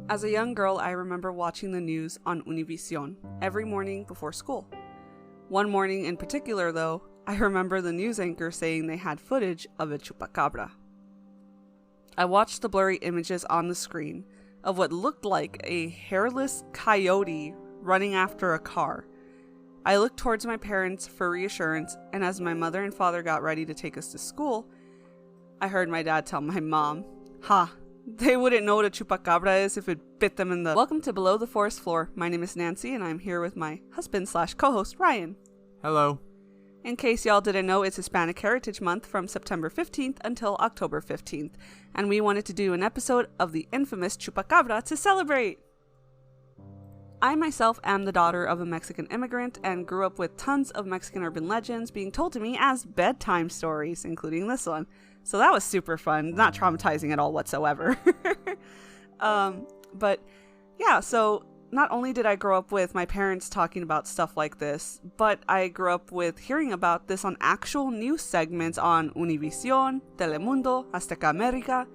As a young girl, I remember watching the news on Univision every morning before school. One morning in particular, though, I remember the news anchor saying they had footage of a chupacabra. I watched the blurry images on the screen of what looked like a hairless coyote running after a car. I looked towards my parents for reassurance, and as my mother and father got ready to take us to school, I heard my dad tell my mom, they wouldn't know what a chupacabra is if it bit them in the... Welcome to Below the Forest Floor. My name is Nancy, and I'm here with my husband/co-host, Ryan. Hello. In case y'all didn't know, it's Hispanic Heritage Month from September 15th until October 15th, and we wanted to do an episode of the infamous Chupacabra to celebrate. I myself am the daughter of a Mexican immigrant and grew up with tons of Mexican urban legends being told to me as bedtime stories, including this one. So that was super fun, not traumatizing at all whatsoever. But yeah, so not only did I grow up with my parents talking about stuff like this, but I grew up with hearing about this on actual news segments on Univision, Telemundo, Azteca America.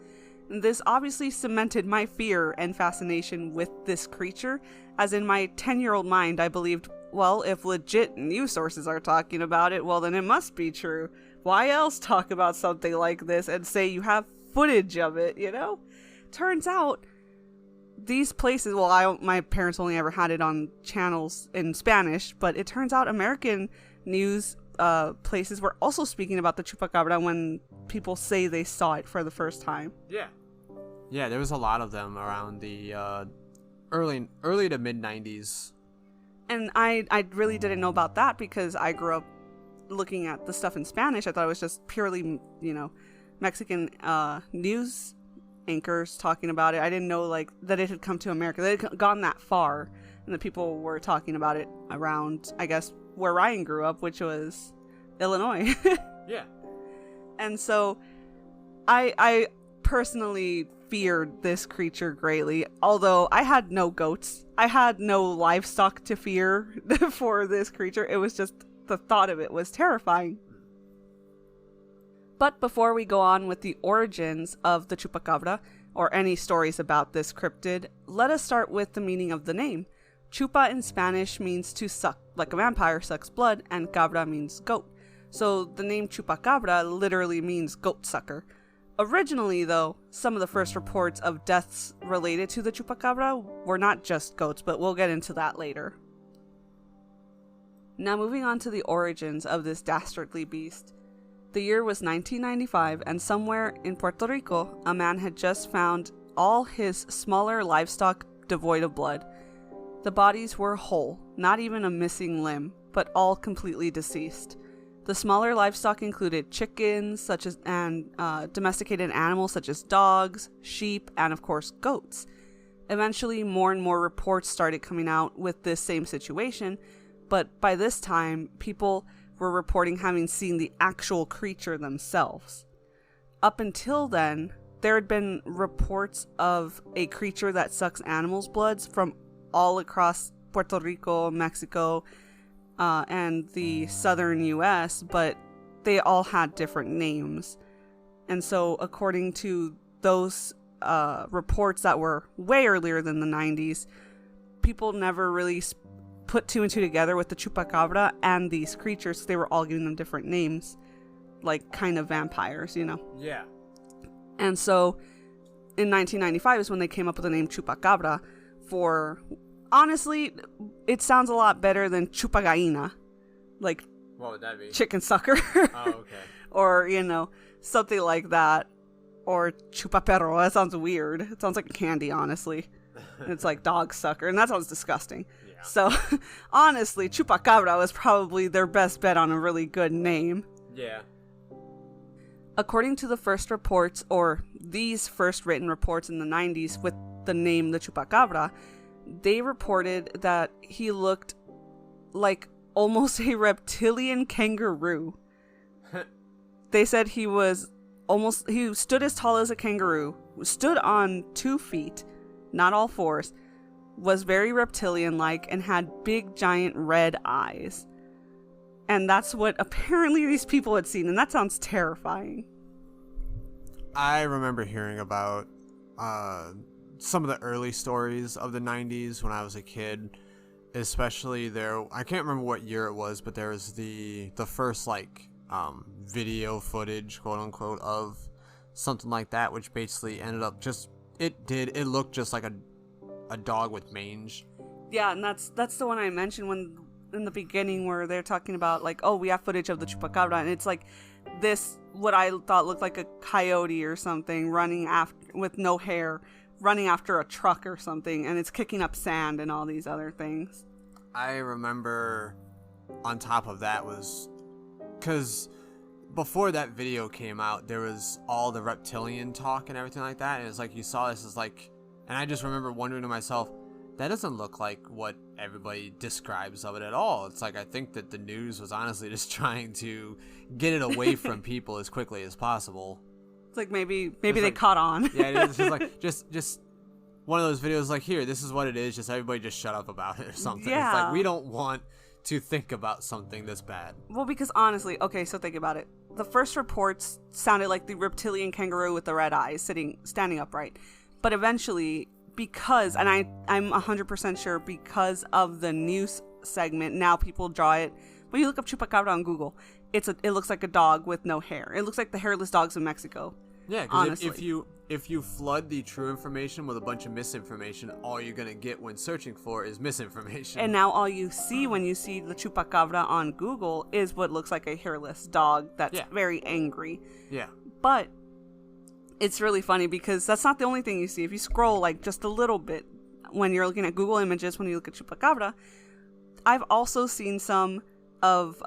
And this obviously cemented my fear and fascination with this creature, as in my 10-year-old mind I believed, well, if legit news sources are talking about it, well then it must be true. Why else talk about something like this and say you have footage of it, you know? Turns out, these places, my parents only ever had it on channels in Spanish, but it turns out American news places were also speaking about the Chupacabra when people say they saw it for the first time. Yeah, there was a lot of them around the early to mid-90s. And I really didn't know about that because I grew up looking at the stuff in Spanish. I thought it was just purely, Mexican news anchors talking about it. I didn't know that it had come to America, that it had gone that far, and that people were talking about it around, I guess, where Ryan grew up, which was Illinois. Yeah. And so I personally feared this creature greatly, although I had no goats. I had no livestock to fear for this creature. It was just the thought of it was terrifying. But before we go on with the origins of the Chupacabra, or any stories about this cryptid, let us start with the meaning of the name. Chupa in Spanish means to suck, like a vampire sucks blood, and cabra means goat. So the name Chupacabra literally means goat sucker. Originally, though, some of the first reports of deaths related to the Chupacabra were not just goats, but we'll get into that later. Now moving on to the origins of this dastardly beast. The year was 1995, and somewhere in Puerto Rico, a man had just found all his smaller livestock devoid of blood. The bodies were whole, not even a missing limb, but all completely deceased. The smaller livestock included chickens, and domesticated animals such as dogs, sheep, and of course goats. Eventually, more and more reports started coming out with this same situation, but by this time, people were reporting having seen the actual creature themselves. Up until then, there had been reports of a creature that sucks animals' bloods from all across Puerto Rico, Mexico, and the southern US, but they all had different names. And so, according to those reports that were way earlier than the 90s, people never really put two and two together with the Chupacabra and these creatures. They were all giving them different names, like kind of vampires, Yeah. And so in 1995 is when they came up with the name Chupacabra for, honestly, it sounds a lot better than Chupagallina, like what would that be? Chicken sucker. Oh, okay. Or, something like that. Or Chupaperro. That sounds weird. It sounds like candy, honestly. It's like dog sucker, and that sounds disgusting. Yeah. So, honestly, Chupacabra was probably their best bet on a really good name. Yeah. According to the first reports, or these first written reports in the 90s with the name the Chupacabra, they reported that he looked like almost a reptilian kangaroo. They said he stood as tall as a kangaroo, stood on 2 feet, not all fours, was very reptilian-like, and had big giant red eyes. And that's what apparently these people had seen, and that sounds terrifying. I remember hearing about some of the early stories of the 90s when I was a kid, especially there. I can't remember what year it was, but there was the first like video footage, quote unquote, of something like that, which basically ended up just it looked just like a dog with mange. Yeah, and that's the one I mentioned when in the beginning where they're talking about like, oh, we have footage of the Chupacabra, and it's like this what I thought looked like a coyote or something running after with no hair, running after a truck or something, and it's kicking up sand and all these other things. I remember on top of that was because before that video came out, there was all the reptilian talk and everything like that, and it's like you saw this as like, and I just remember wondering to myself, that doesn't look like what everybody describes of it at all. It's like I think that the news was honestly just trying to get it away from people as quickly as possible. It's like maybe they caught on. Yeah, it's just like just one of those videos like, here, this is what it is, just everybody just shut up about it or something. Yeah. It's like we don't want to think about something this bad. Well, because honestly, okay, so think about it. The first reports sounded like the reptilian kangaroo with the red eyes standing upright. But eventually, because, and I'm 100% sure because of the news segment, now people draw it. When you look up Chupacabra on Google, it looks like a dog with no hair. It looks like the hairless dogs in Mexico. Yeah, because if you flood the true information with a bunch of misinformation, all you're going to get when searching for is misinformation. And now all you see when you see the Chupacabra on Google is what looks like a hairless dog that's very angry. Yeah. But it's really funny because that's not the only thing you see. If you scroll like just a little bit when you're looking at Google Images, when you look at Chupacabra, I've also seen some of,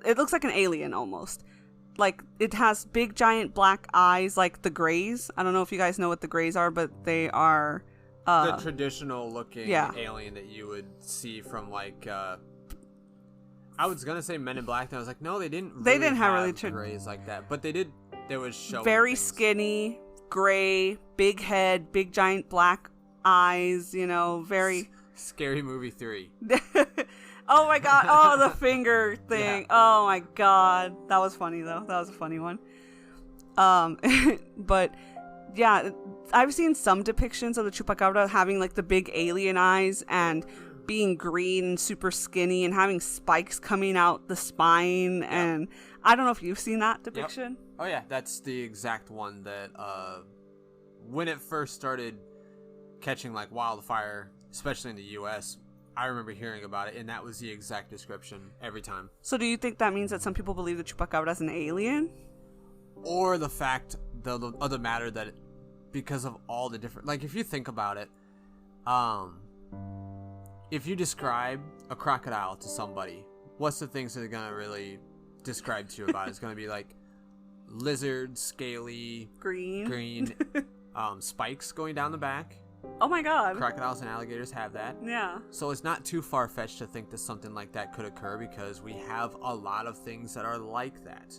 it looks like an alien almost. Like, it has big, giant black eyes, like the Greys. I don't know if you guys know what the Greys are, but they are... the traditional-looking alien that you would see from, like, I was going to say Men in Black, and I was like, no, they didn't have Greys like that. But they did, there was showing very things. Skinny, gray, big head, big, giant black eyes, you know, very... Scary Movie 3. Oh my god, oh, the finger thing. Yeah. Oh my god. That was funny though. That was a funny one. But yeah, I've seen some depictions of the Chupacabra having like the big alien eyes and being green and super skinny and having spikes coming out the spine. Yep. And I don't know if you've seen that depiction. Yep. Oh yeah, that's the exact one that when it first started catching like wildfire, especially in the US, I remember hearing about it, and that was the exact description every time. So do you think that means that some people believe the Chupacabra is an alien? Or the fact, the other matter that because of all the different... Like, if you think about it, if you describe a crocodile to somebody, what's the things that they're going to really describe to you about it? It's going to be like lizard, scaly... Green. Spikes going down the back. Oh my god. Crocodiles and alligators have that. Yeah. So it's not too far-fetched to think that something like that could occur because we have a lot of things that are like that.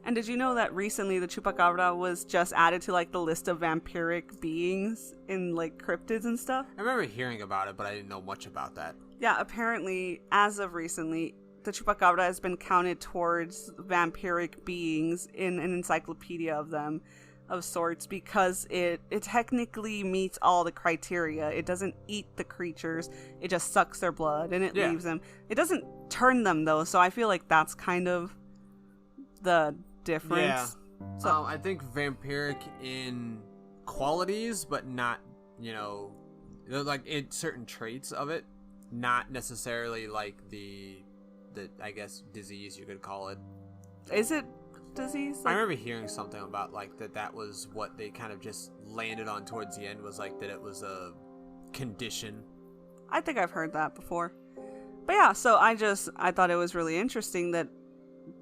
And did you know that recently the Chupacabra was just added to like the list of vampiric beings in like cryptids and stuff? I remember hearing about it, but I didn't know much about that. Yeah, apparently, as of recently, the Chupacabra has been counted towards vampiric beings in an encyclopedia of them. Of sorts, because it technically meets all the criteria. It doesn't eat the creatures, it just sucks their blood and it leaves them. It doesn't turn them though, so I feel like that's kind of the difference. Yeah. So I think vampiric in qualities, but not, you know, like in certain traits of it, not necessarily like the I guess disease you could call it. Is it disease? I remember hearing something about like that was what they kind of just landed on towards the end, was like that it was a condition. I think I've heard that before. But yeah, so I thought it was really interesting that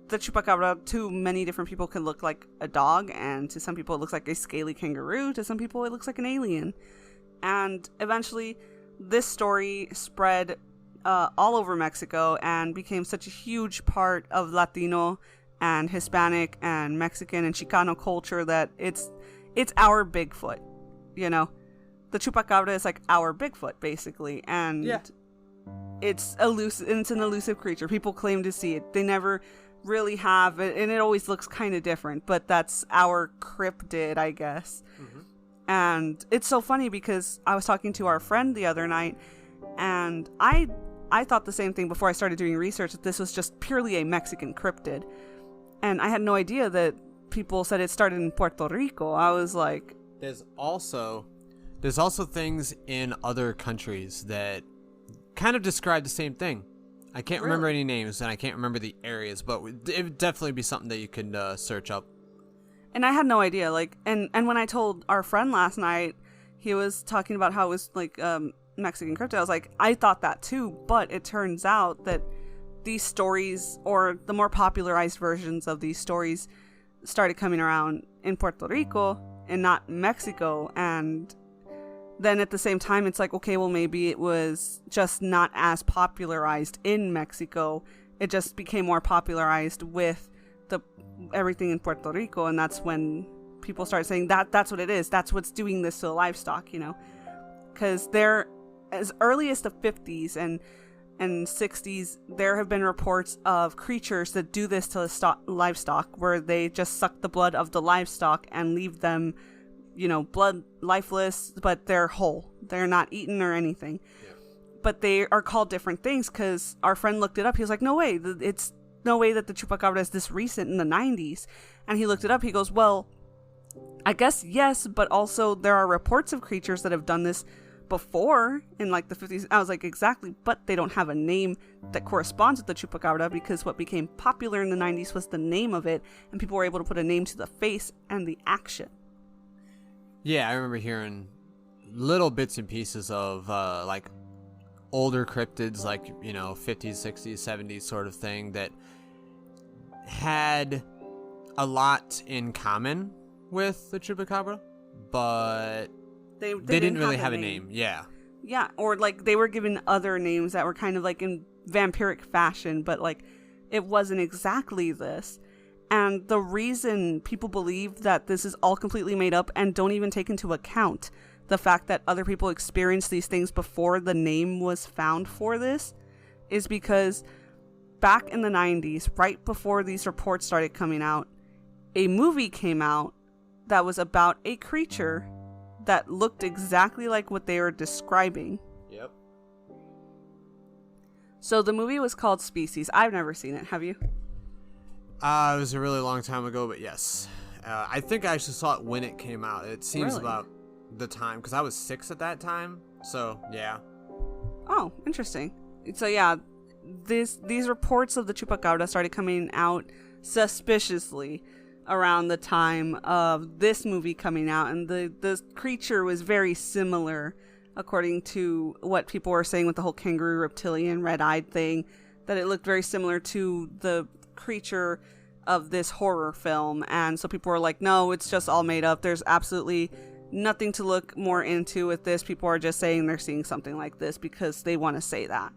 the Chupacabra to many different people can look like a dog, and to some people it looks like a scaly kangaroo, to some people it looks like an alien. And eventually this story spread all over Mexico and became such a huge part of Latino and Hispanic and Mexican and Chicano culture that it's our Bigfoot, you know. The Chupacabra is like our Bigfoot basically, and it's an elusive creature. People claim to see it. really have it, and it always looks kind of different, but that's our cryptid, I guess. Mm-hmm. And it's so funny because I was talking to our friend the other night, and I thought the same thing before I started doing research, that this was just purely a Mexican cryptid. And I had no idea that people said it started in Puerto Rico. I was like... There's also things in other countries that kind of describe the same thing. I can't remember any names, and I can't remember the areas, but it would definitely be something that you can search up. And I had no idea. Like, and when I told our friend last night, he was talking about how it was like Mexican cryptid. I was like, I thought that too, but it turns out that these stories, or the more popularized versions of these stories, started coming around in Puerto Rico and not Mexico. And then at the same time, it's like, okay, well, maybe it was just not as popularized in Mexico. It just became more popularized with everything in Puerto Rico, and that's when people started saying that's what it is. That's what's doing this to the livestock, you know? Because there, as early as the 50s and 60s, there have been reports of creatures that do this to the livestock, where they just suck the blood of the livestock and leave them, you know, lifeless, but they're whole. They're not eaten or anything. Yeah. But they are called different things, because our friend looked it up. He was like, no way, it's no way that the Chupacabra is this recent in the 90s. And he looked it up. He goes, well, I guess yes, but also there are reports of creatures that have done this before in like the 50s. I was like, exactly, but they don't have a name that corresponds with the Chupacabra, because what became popular in the 90s was the name of it, and people were able to put a name to the face and the action. Yeah, I remember hearing little bits and pieces of like older cryptids, like, you know, 50s, 60s, 70s sort of thing, that had a lot in common with the Chupacabra, but they didn't really have a name. Yeah, or like they were given other names that were kind of like in vampiric fashion, but like it wasn't exactly this. And the reason people believe that this is all completely made up and don't even take into account the fact that other people experienced these things before the name was found for this is because back in the 90s, right before these reports started coming out, a movie came out that was about a creature that looked exactly like what they were describing. Yep. So the movie was called Species. I've never seen it. Have you? It was a really long time ago, but yes. I think I actually saw it when it came out. It seems Really? about the time, because I was 6 at that time. So, yeah. Oh, interesting. So yeah, these reports of the Chupacabra started coming out suspiciously around the time of this movie coming out, and the creature was very similar, according to what people were saying with the whole kangaroo reptilian red-eyed thing, that it looked very similar to the creature of this horror film. And so people were like, no, it's just all made up. There's absolutely nothing to look more into with this. People are just saying they're seeing something like this because they want to say that,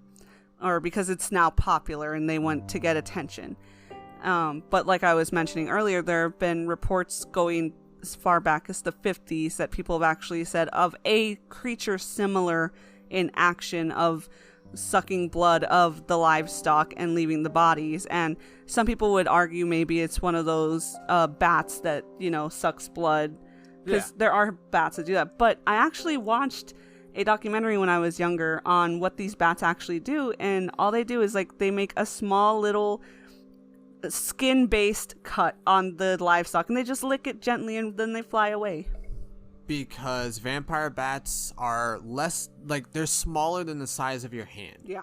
or because it's now popular and they want to get attention. But like I was mentioning earlier, there have been reports going as far back as the 50s that people have actually said of a creature similar in action of sucking blood of the livestock and leaving the bodies. And some people would argue maybe it's one of those bats that, you know, sucks blood, because there are bats that do that. But I actually watched a documentary when I was younger on what these bats actually do, and all they do is like they make a small little skin-based cut on the livestock, and they just lick it gently, and then they fly away. Because vampire bats are less, like, they're smaller than the size of your hand. Yeah.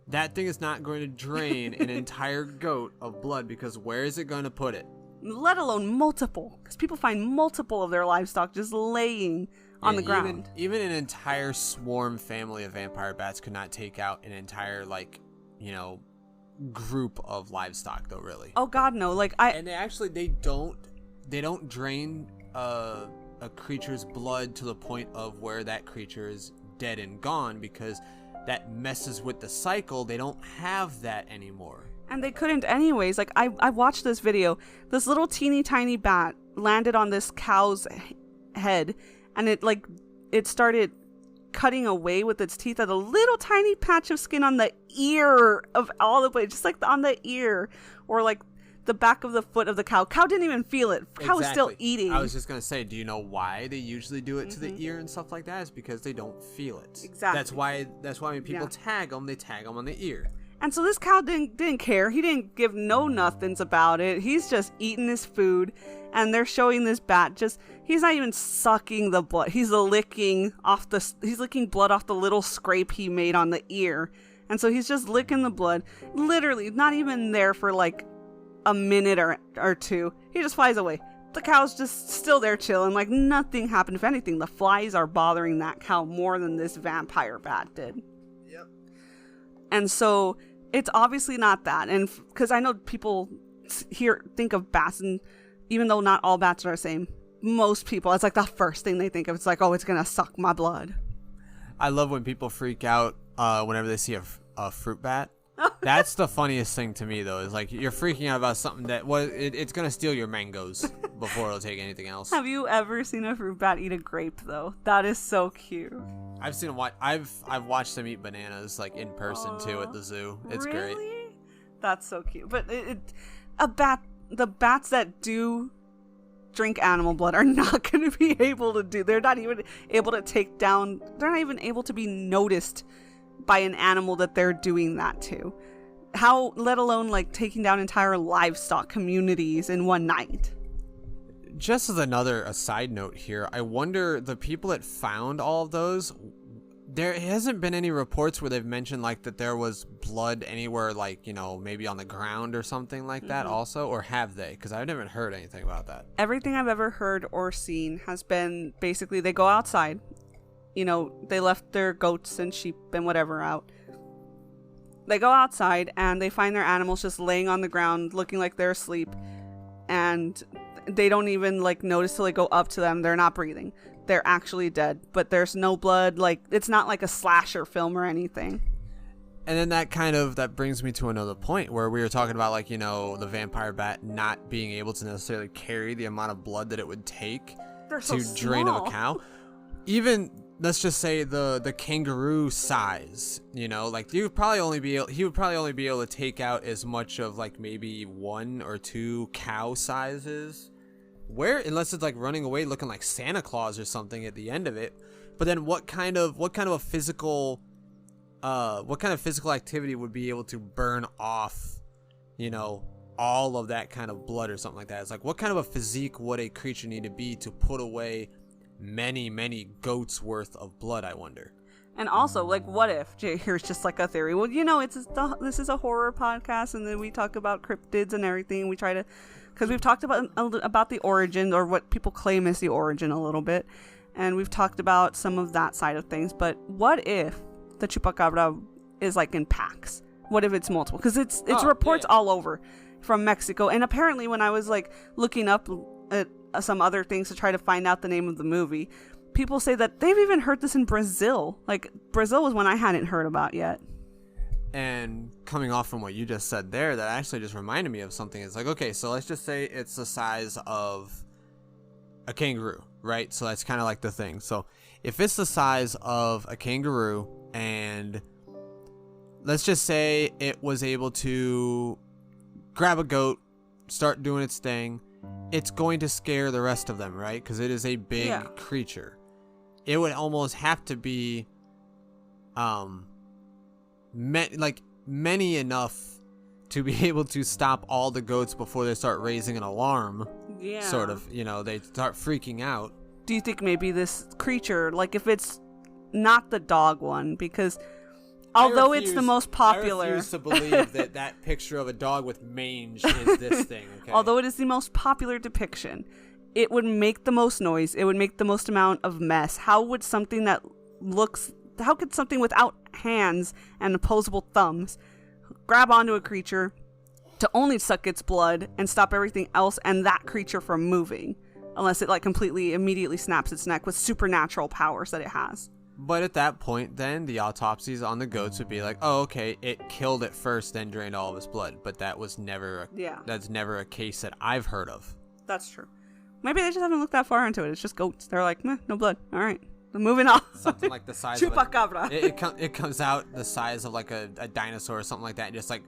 That thing is not going to drain an entire goat of blood, because where is it going to put it? Let alone multiple, because people find multiple of their livestock just laying on the ground. Even an entire swarm family of vampire bats could not take out an entire, like, you know, group of livestock, though, really. Oh God, no! And they don't drain a creature's blood to the point of where that creature is dead and gone, because that messes with the cycle. They don't have that anymore. And they couldn't anyways. Like, I watched this video. This little teeny tiny bat landed on this cow's head, and it started cutting away with its teeth at a little tiny patch of skin on the ear of all the way, just like on the ear, or like the back of the foot of the cow. Cow didn't even feel it. Cow was still eating. I was just gonna say, do you know why they usually do it to the ear and stuff like that? It's because they don't feel it. Exactly. That's why when people tag them, they tag them on the ear. And so this cow didn't care. He didn't give no nothings about it. He's just eating his food, and they're showing this bat he's not even sucking the blood. He's licking blood off the little scrape he made on the ear. And so he's just licking the blood, literally not even there for like a minute or two. He just flies away. The cow's just still there chilling, like nothing happened. If anything, the flies are bothering that cow more than this vampire bat did. Yep. And so it's obviously not that. And because I know people think of bats, and even though not all bats are the same, most people, it's like the first thing they think of. It's like, oh, it's going to suck my blood. I love when people freak out whenever they see a fruit bat. That's the funniest thing to me, though, is like you're freaking out about something that it's gonna steal your mangoes before it'll take anything else. Have you ever seen a fruit bat eat a grape, though? That is so cute. I've watched them eat bananas like in person too at the zoo. It's really? great. That's so cute. But the bats that do drink animal blood are not going to be able to do. They're not even able to take down. They're not even able to be noticed by an animal that they're doing that to. How, let alone like taking down entire livestock communities in one night. Just as a side note here, I wonder, the people that found all of those, there hasn't been any reports where they've mentioned like that there was blood anywhere, like, you know, maybe on the ground or something like that also, or have they? Because I've never heard anything about that. Everything I've ever heard or seen has been basically they go outside. You know, they left their goats and sheep and whatever out. They go outside and they find their animals just laying on the ground looking like they're asleep. And they don't even like notice till they go up to them. They're not breathing. They're actually dead. But there's no blood. Like, it's not like a slasher film or anything. And then that brings me to another point where we were talking about, like, you know, the vampire bat not being able to necessarily carry the amount of blood that it would take to drain of a cow. Even, let's just say the kangaroo size, you know, like he would probably only be able to take out as much of like maybe 1 or 2 cow sizes, unless it's like running away looking like Santa Claus or something at the end of it. But then what kind of a physical activity would be able to burn off, you know, all of that kind of blood or something like that? It's like, what kind of a physique would a creature need to be to put away many goats worth of blood, I wonder? And also, like, what if, here's just like a theory, well, you know, this is a horror podcast, and then we talk about cryptids and everything. We try to, because we've talked about the origin, or what people claim is the origin, a little bit, and we've talked about some of that side of things. But what if the Chupacabra is like in packs? What if it's multiple? Because it's reports all over from Mexico, and apparently when I was like looking up at some other things to try to find out the name of the movie, people say that they've even heard this in Brazil. Like, Brazil was one I hadn't heard about yet. And coming off from what you just said there, that actually just reminded me of something. It's like, okay, so let's just say it's the size of a kangaroo, right? So that's kind of like the thing. So if it's the size of a kangaroo, and let's just say it was able to grab a goat, start doing its thing, it's going to scare the rest of them, right? Because it is a big creature. It would almost have to be many enough to be able to stop all the goats before they start raising an alarm. Yeah. Sort of, you know, they start freaking out. Do you think maybe this creature, like if it's not the dog one, because although it's the most popular, I refuse to believe that picture of a dog with mange is this thing. Okay? Although it is the most popular depiction, it would make the most noise. It would make the most amount of mess. How could something without hands and opposable thumbs grab onto a creature to only suck its blood and stop everything else and that creature from moving, unless it like completely immediately snaps its neck with supernatural powers that it has? But at that point, then, the autopsies on the goats would be like, oh, okay, it killed it first, then drained all of its blood. But that was never that's never a case that I've heard of. That's true. Maybe they just haven't looked that far into it. It's just goats. They're like, meh, no blood. All right. Moving on. Something like the size Chupacabra. It comes out the size of like a dinosaur or something like that, and just like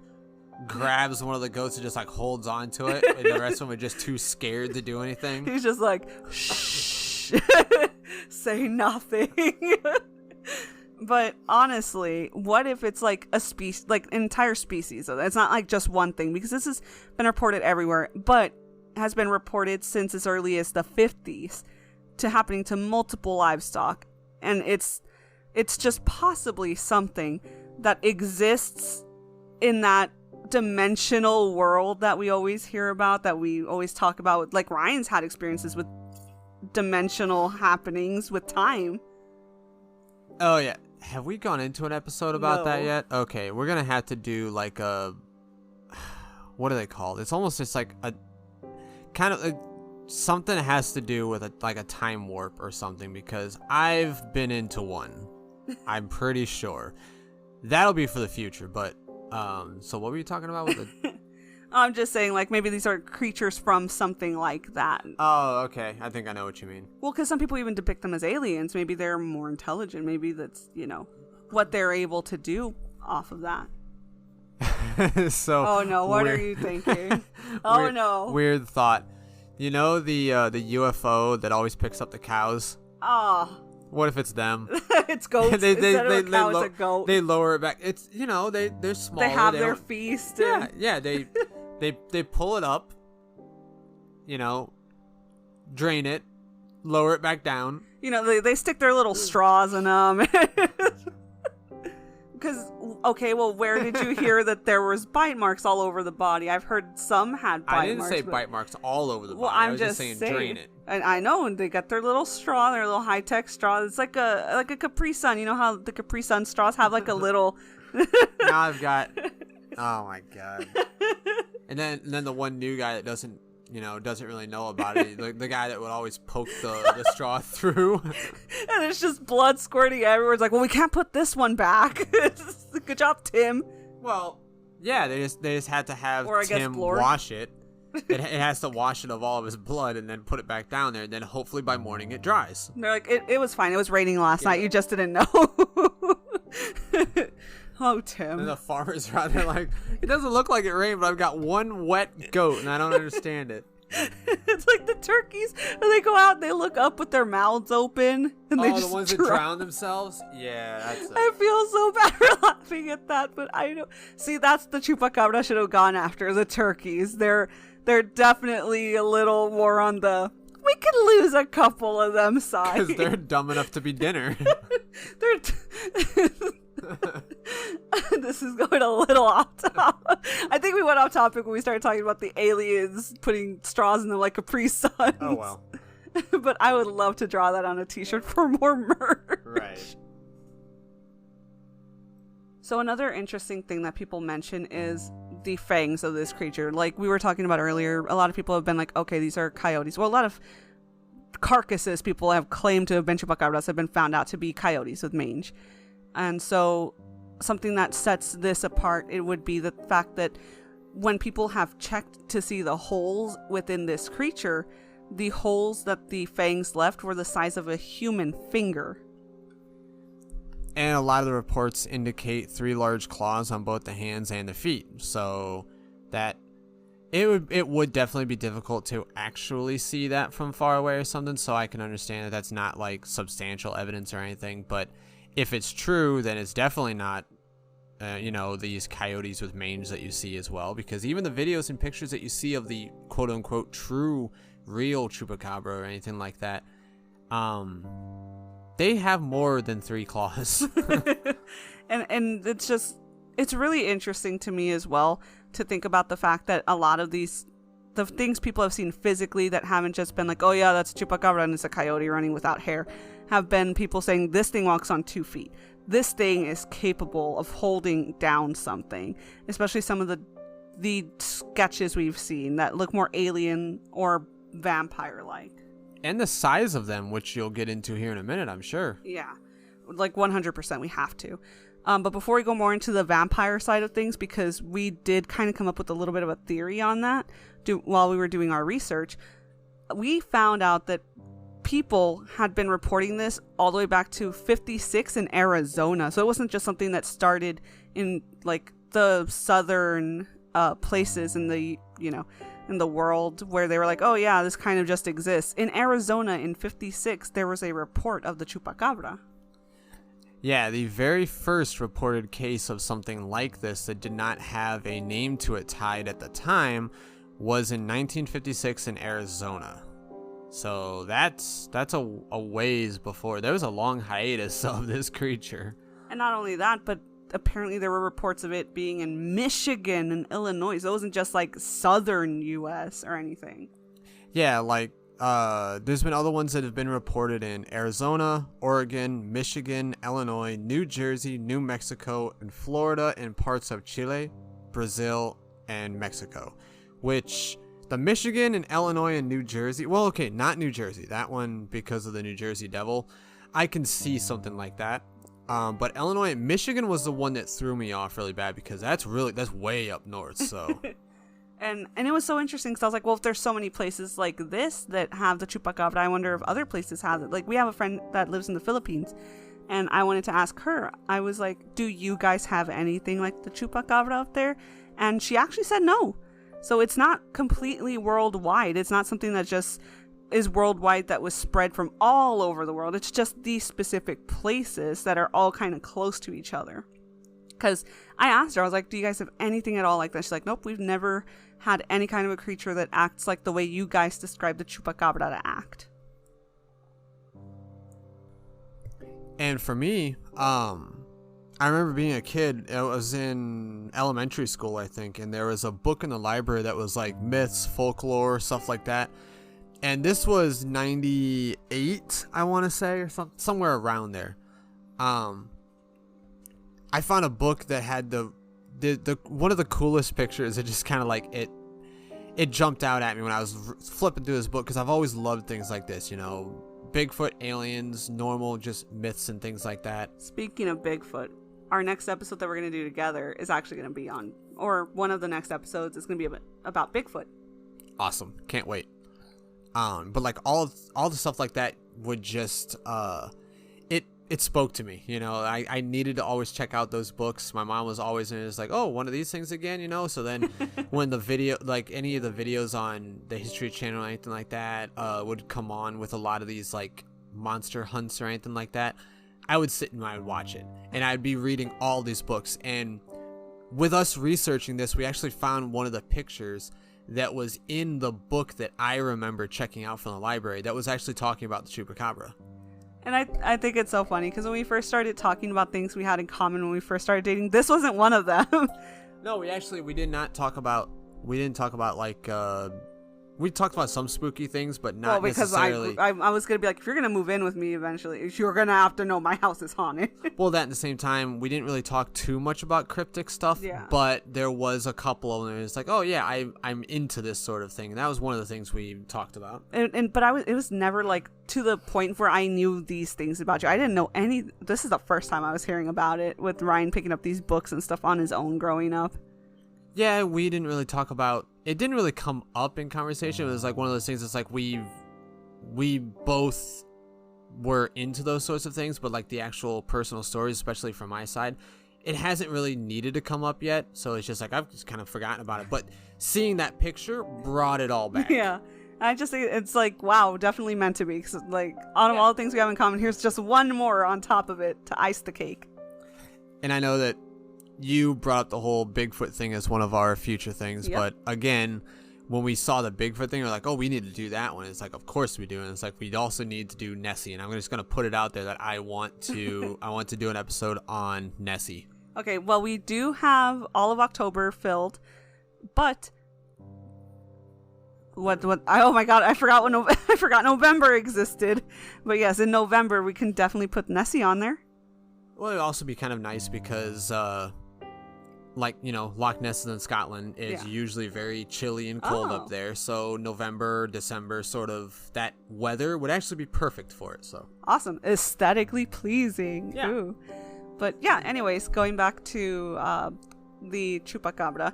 grabs one of the goats and just like holds on to it, and the rest of them are just too scared to do anything. He's just like, shh, say nothing. But honestly, what if it's like a species, like an entire species? It's not like just one thing, because this has been reported everywhere, but has been reported since as early as the 50s to happening to multiple livestock. And it's just possibly something that exists in that dimensional world that we always hear about, that we always talk about. Like Ryan's had experiences with dimensional happenings with time. Oh yeah. Have we gone into an episode about that No. yet? Okay, we're gonna have to do like a, what are they called? It's almost just like a kind of something that has to do with like a time warp or something, because I've been into one. I'm pretty sure. That'll be for the future, but so what were you talking about with the I'm just saying, like, maybe these are creatures from something like that. Oh, okay. I think I know what you mean. Well, because some people even depict them as aliens. Maybe they're more intelligent. Maybe that's, what they're able to do off of that. So. Oh, no. What are you thinking? Oh, no. Weird thought. You know the UFO that always picks up the cows? Oh. What if it's them? It's goats. Instead of a cow, it's a goat. They lower it back. It's, they're small. They have their feast. Yeah, they pull it up, drain it, lower it back down. They stick their little straws in them. Because, okay, well, where did you hear that there was bite marks all over the body? I've heard some had bite marks. I didn't say bite marks all over the body. Well, I'm I was just saying drain it. And I know, and they got their little straw, their little high-tech straw. It's like a Capri Sun. You know how the Capri Sun straws have like a little... Now I've got... Oh, my God. And then the one new guy that doesn't really know about it, the guy that would always poke the straw through. And it's just blood squirting everywhere. It's like, well, we can't put this one back. Good job, Tim. Well, yeah, they just had to have Tim Blord. wash it. It has to wash it of all of his blood and then put it back down there. And then hopefully by morning it dries. And they're like, it was fine. It was raining last night. You just didn't know. Oh, Tim. And the farmers are out there like, it doesn't look like it rained, but I've got one wet goat and I don't understand it. It's like the turkeys, and they go out and they look up with their mouths open, and they just the ones that drown themselves? Yeah, that's it. I feel so bad for laughing at that, but I don't see. That's the Chupacabra should have gone after, the turkeys. They're definitely a little more on the we could lose a couple of them side, because they're dumb enough to be dinner. This is going a little off topic. I think we went off topic when we started talking about the aliens putting straws in them like Capri Suns. Oh, well. But I would love to draw that on a t-shirt for more merch. Right. So another interesting thing that people mention is the fangs of this creature. Like we were talking about earlier, a lot of people have been like, okay, these are coyotes. Well, a lot of carcasses people have claimed to have been chupacabras have been found out to be coyotes with mange. And so something that sets this apart, it would be the fact that when people have checked to see the holes within this creature, the holes that the fangs left were the size of a human finger. And a lot of the reports indicate 3 large claws on both the hands and the feet. So that it would definitely be difficult to actually see that from far away or something. So I can understand that that's not like substantial evidence or anything, but if it's true, then it's definitely not, these coyotes with mange that you see as well. Because even the videos and pictures that you see of the quote-unquote true, real Chupacabra or anything like that, they have more than 3 claws. and it's really interesting to me as well to think about the fact that a lot of the things people have seen physically that haven't just been like, oh yeah, that's a Chupacabra and it's a coyote running without hair, have been people saying this thing walks on 2 feet. This thing is capable of holding down something, especially some of the sketches we've seen that look more alien or vampire-like. And the size of them, which you'll get into here in a minute, I'm sure. Yeah, like 100% we have to. But before we go more into the vampire side of things, because we did kind of come up with a little bit of a theory on that while we were doing our research, we found out that people had been reporting this all the way back to 56 in Arizona. So it wasn't just something that started in like the southern places in the, in the world where they were like, oh yeah, this kind of just exists. In Arizona in 56, there was a report of the Chupacabra. Yeah, the very first reported case of something like this that did not have a name to it tied at the time was in 1956 in Arizona. So that's a ways before. There was a long hiatus of this creature. And not only that, but apparently there were reports of it being in Michigan and Illinois. So it wasn't just like southern U.S. or anything. Yeah, like there's been other ones that have been reported in Arizona, Oregon, Michigan, Illinois, New Jersey, New Mexico, and Florida, and parts of Chile, Brazil, and Mexico. Which the Michigan and Illinois and New Jersey, well, okay, not New Jersey. That one because of the New Jersey Devil. I can see something like that. But Illinois and Michigan was the one that threw me off really bad because that's way up north. So. And it was so interesting because I was like, well, if there's so many places like this that have the Chupacabra, I wonder if other places have it. Like, we have a friend that lives in the Philippines, and I wanted to ask her. I was like, do you guys have anything like the Chupacabra up there? And she actually said no. So it's not completely worldwide. It's not something that just is worldwide that was spread from all over the world. It's just these specific places that are all kind of close to each other. Because I asked her, I was like, do you guys have anything at all like that? She's like, nope, we've never had any kind of a creature that acts like the way you guys describe the Chupacabra to act. And for me, I remember being a kid. I was in elementary school, I think, and there was a book in the library that was like myths, folklore, stuff like that. And this was 98, I want to say, or somewhere around there. I found a book that had the one of the coolest pictures. It just kind of like it jumped out at me when I was flipping through this book because I've always loved things like this, Bigfoot, aliens, normal, just myths and things like that. Speaking of Bigfoot, our next episode that we're going to do together is actually going to be on, or one of the next episodes is going to be about Bigfoot. Awesome. Can't wait. But like all the stuff like that would just, it spoke to me, I needed to always check out those books. My mom was always like, oh, one of these things again, so then when the video, like any of the videos on the History Channel or anything like that, would come on with a lot of these like monster hunts or anything like that, I would sit and I would watch it and I'd be reading all these books. And with us researching this, we actually found one of the pictures that was in the book that I remember checking out from the library that was actually talking about the Chupacabra. And I think it's so funny because when we first started talking about things we had in common when we first started dating, this wasn't one of them. No, we didn't talk about like, we talked about some spooky things, but not necessarily. I was going to be like, if you're going to move in with me eventually, you're going to have to know my house is haunted. Well, that at the same time, we didn't really talk too much about cryptic stuff, yeah. But there was a couple of them. It's like, oh yeah, I'm into this sort of thing. And that was one of the things we talked about. But it was never like to the point where I knew these things about you. I didn't know any. This is the first time I was hearing about it with Ryan picking up these books and stuff on his own growing up. Yeah, we didn't really talk about it. Didn't really come up in conversation. It was like one of those things that's like we both were into those sorts of things, but like the actual personal stories, especially from my side, it hasn't really needed to come up yet. So it's just like I've just kind of forgotten about it. But seeing that picture brought it all back. Yeah. I just think it's like, wow, definitely meant to be. Cause like out of all the things we have in common, here's just one more on top of it to ice the cake. And I know that you brought up the whole Bigfoot thing as one of our future things, yep. But again, when we saw the Bigfoot thing, we're like, oh, we need to do that one. It's like, of course we do, and it's like we also need to do Nessie, and I'm just gonna put it out there that I want to do an episode on Nessie. Okay, well, we do have all of October filled, but what? Oh my God, I forgot I forgot November existed. But yes, in November we can definitely put Nessie on there. Well, it'd also be kind of nice because, like, Loch Ness in Scotland is usually very chilly and cold up there. So November, December, sort of that weather would actually be perfect for it. So awesome, aesthetically pleasing. Yeah. Ooh. But yeah, anyways, going back to the Chupacabra,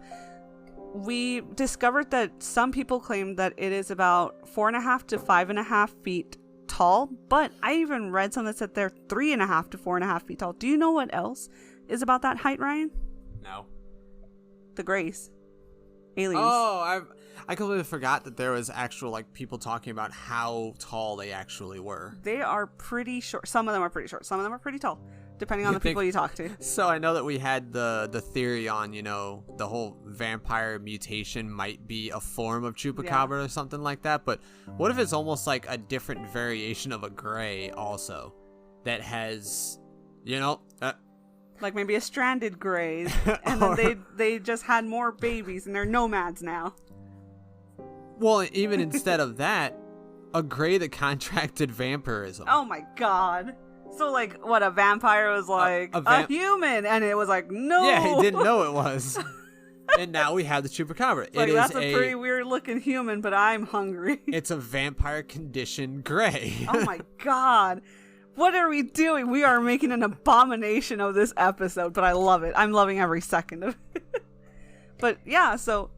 we discovered that some people claim that it is about 4.5 to 5.5 feet tall, but I even read some that said they're 3.5 to 4.5 feet tall. Do you know what else is about that height, Ryan? No. The Grays. aliens. Oh, I completely forgot that there was actual like people talking about how tall they actually were. They are pretty short. Some of them are pretty short. Some of them are pretty tall, depending on the people you talk to. So I know that we had the theory on, you know, the whole vampire mutation might be a form of Chupacabra or something like that. But what if it's almost like a different variation of a gray also that has, you know... like maybe a stranded gray, and then they just had more babies, and they're nomads now. Well, even instead of that, a gray that contracted vampirism. Oh my god. So, like, what, a vampire was like, a human, and it was like, no! Yeah, he didn't know it was. And now we have the Chupacabra. Like, that's a pretty weird-looking human, but I'm hungry. It's a vampire-conditioned gray. Oh my god. What are we doing? We are making an abomination of this episode, but I love it. I'm loving every second of it. But, yeah, so...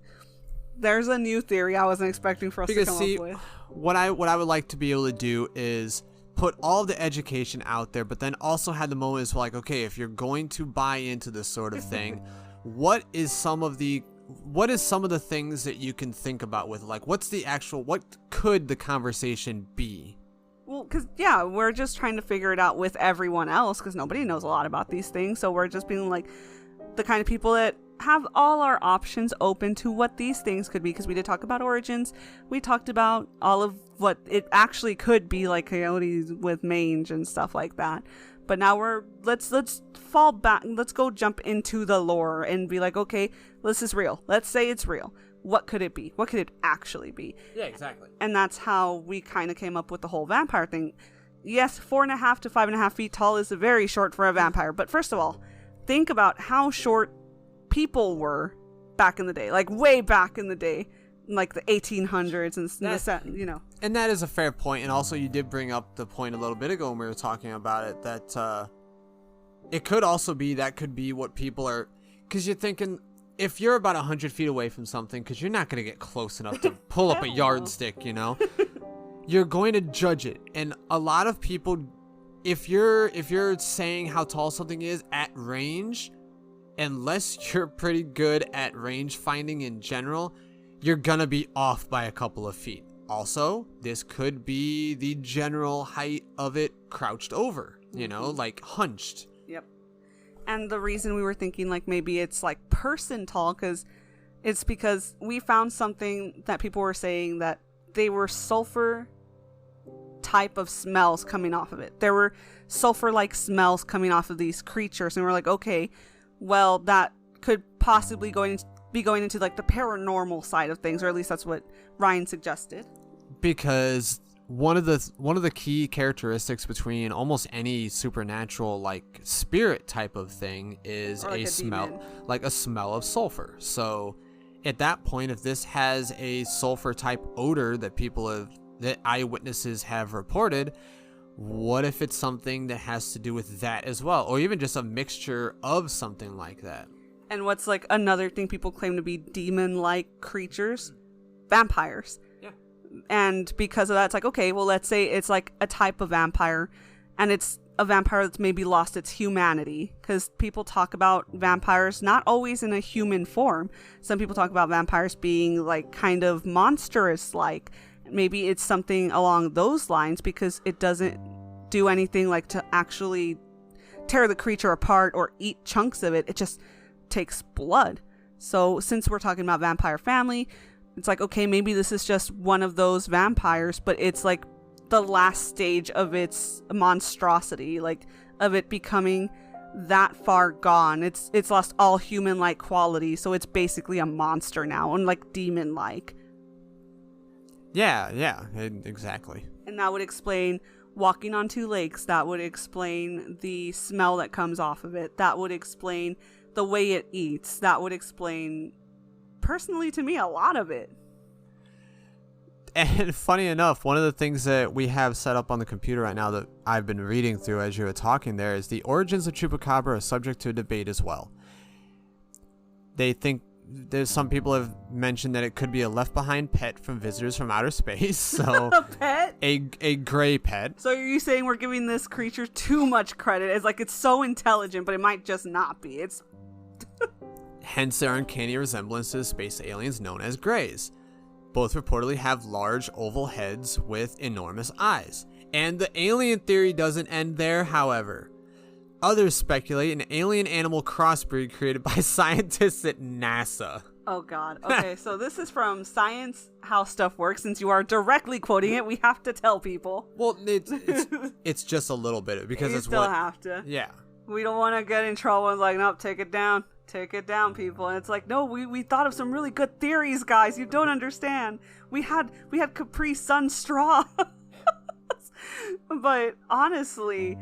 there's a new theory I wasn't expecting for us to come up with. What I would like to be able to do is put all the education out there, but then also have the moments like, okay, if you're going to buy into this sort of thing, what is some of the things that you can think about with, like, what could the conversation be? Well, because, yeah, we're just trying to figure it out with everyone else, because nobody knows a lot about these things, so we're just being, like, the kind of people that have all our options open to what these things could be, because we did talk about origins. We talked about all of what it actually could be, like coyotes with mange and stuff like that. But now let's fall back. Let's go jump into the lore and be like, okay, this is real. Let's say it's real. What could it be? What could it actually be? Yeah, exactly. And that's how we kind of came up with the whole vampire thing. Yes, 4.5 to 5.5 feet tall is very short for a vampire. But first of all, think about how short people were back in the day, like way back in the day, like the 1800s and you know. And that is a fair point. And also, you did bring up the point a little bit ago when we were talking about it that it could also be that could be what people are, because you're thinking if you're about 100 feet away from something, because you're not going to get close enough to pull up a yardstick, you know, you're going to judge it. And a lot of people, if you're saying how tall something is at range, unless you're pretty good at range finding in general, you're gonna be off by a couple of feet. Also, this could be the general height of it crouched over, you know, like hunched. Yep. And the reason we were thinking like maybe it's like person tall, it's because we found something that people were saying that they were sulfur type of smells coming off of it. There were sulfur-like smells coming off of these creatures, and we're like, okay, well, that could possibly be going into like the paranormal side of things, or at least that's what Ryan suggested. Because one of the key characteristics between almost any supernatural like spirit type of thing is like a smell, demon. like a smell of sulfur. So at that point, if this has a sulfur type odor that eyewitnesses have reported, what if it's something that has to do with that as well, or even just a mixture of something like that? And what's like another thing people claim to be demon-like creatures? Vampires. Yeah. And because of that, it's like, okay, well, let's say it's like a type of vampire, and it's a vampire that's maybe lost its humanity, because people talk about vampires not always in a human form. Some people talk about vampires being like kind of monstrous-like. Maybe it's something along those lines, because it doesn't do anything like to actually tear the creature apart or eat chunks of it. It just takes blood. So since we're talking about vampire family, it's like, okay, maybe this is just one of those vampires, but it's like the last stage of its monstrosity, like of it becoming that far gone. It's lost all human-like quality, so it's basically a monster now, and like demon-like. Yeah, exactly. And that would explain walking on two lakes. That would explain the smell that comes off of it. That would explain the way it eats. That would explain, personally to me, a lot of it. And funny enough, one of the things that we have set up on the computer right now that I've been reading through as you were talking there is the origins of Chupacabra are subject to debate as well. They think there's some people have mentioned that it could be a left behind pet from visitors from outer space. So A pet? A gray pet. So are you saying we're giving this creature too much credit? It's like it's so intelligent, but it might just not be. hence their uncanny resemblance to the space aliens known as Greys. Both reportedly have large oval heads with enormous eyes. And the alien theory doesn't end there, however. Others speculate an alien-animal crossbreed created by scientists at NASA. Oh, God. Okay, so this is from Science How Stuff Works. Since you are directly quoting it, we have to tell people. Well, it's just a little bit because you it's still what... have to. Yeah. We don't want to get in trouble and like, nope, take it down. Take it down, people. And it's like, no, we thought of some really good theories, guys. You don't understand. We had Capri Sun straw. But honestly,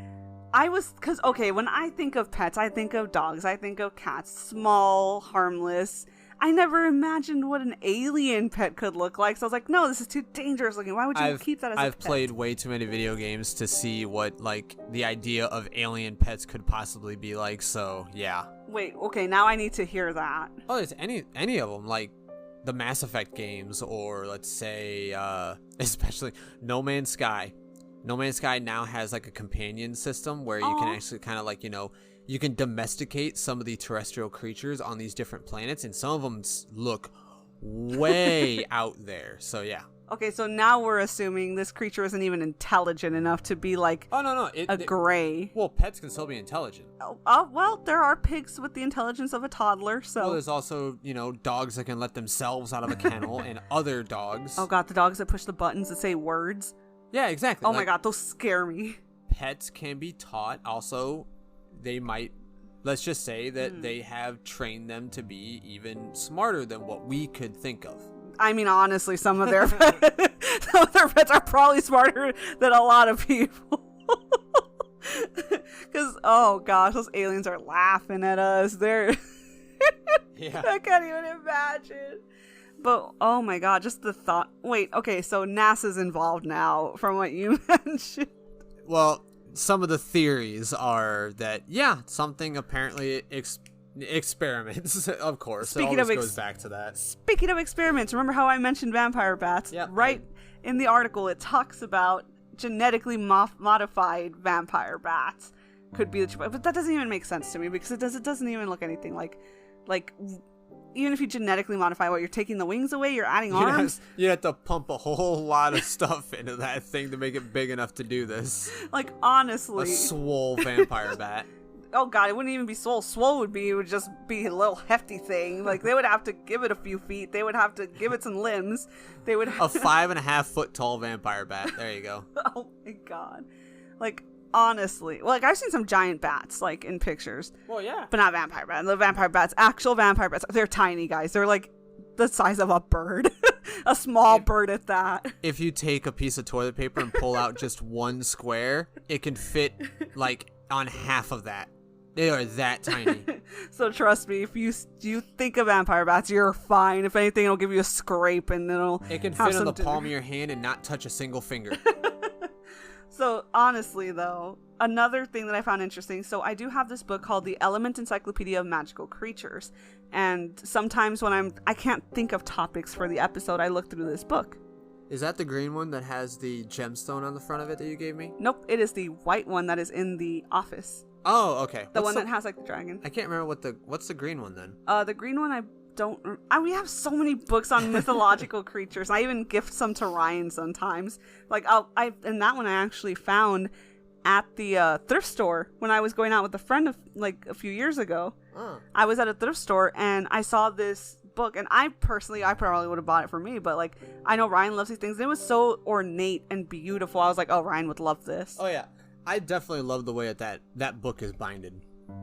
when I think of pets, I think of dogs, I think of cats, small, harmless. I never imagined what an alien pet could look like. So I was like, no, this is too dangerous looking. Why would you keep that as a pet? I've played way too many video games to see what, like, the idea of alien pets could possibly be like, so, yeah. Wait, okay, now I need to hear that. Oh, there's any of them, like the Mass Effect games, or let's say, especially No Man's Sky. No Man's Sky now has, like, a companion system where you can actually kind of, like, you can domesticate some of the terrestrial creatures on these different planets, and some of them look way out there. So, yeah. Okay, so now we're assuming this creature isn't even intelligent enough to be like a gray. Well, pets can still be intelligent. Well, there are pigs with the intelligence of a toddler, so... Well, there's also, dogs that can let themselves out of a kennel, and other dogs. Oh, God, the dogs that push the buttons that say words. Yeah, exactly. Oh, my God, those scare me. Pets can be taught. Also, they might, let's just say that they have trained them to be even smarter than what we could think of. I mean, honestly, some of their pets are probably smarter than a lot of people. Because, oh gosh, those aliens are laughing at us. They're... Yeah. I can't even imagine. But, oh my God, just the thought. Wait, okay, so NASA's involved now, from what you mentioned. Well, some of the theories are that, yeah, something apparently experiments, of course. It always goes back to that. Speaking of experiments, remember how I mentioned vampire bats? Yep. Right in the article, it talks about genetically modified vampire bats. Could be the but that doesn't even make sense to me because it doesn't even look anything like even if you genetically modify what you're taking the wings away, you're adding arms. You have to pump a whole lot of stuff into that thing to make it big enough to do this. Like, honestly, a swole vampire bat. Oh God, it wouldn't even be swole. Swole it would just be a little hefty thing. Like, they would have to give it a few feet. They would have to give it some limbs. They would have... A 5.5 foot tall vampire bat. There you go. Oh my God. Like, honestly, like, I've seen some giant bats, like, in pictures. Well, yeah. But not vampire bats. The vampire bats, actual vampire bats, they're tiny, guys. They're like the size of a bird. A small bird at that. If you take a piece of toilet paper and pull out just one square, it can fit, like, on half of that. They are that tiny. So trust me, if you think of vampire bats, you're fine. If anything, it'll give you a scrape and it can fit on the palm of your hand and not touch a single finger. So honestly, though, another thing that I found interesting. So I do have this book called The Element Encyclopedia of Magical Creatures, and sometimes when I can't think of topics for the episode, I look through this book. Is that the green one that has the gemstone on the front of it that you gave me? Nope, it is the white one that is in the office. Oh, okay. The one that has like the dragon. I can't remember what's the green one then? The green one we have so many books on mythological creatures. I even gift some to Ryan sometimes. Like and that one I actually found at the thrift store when I was going out with a friend like a few years ago. Oh. I was at a thrift store and I saw this book, and I probably would have bought it for me, but like I know Ryan loves these things, and it was so ornate and beautiful. I was like, oh, Ryan would love this. Oh yeah, I definitely love the way that book is binded.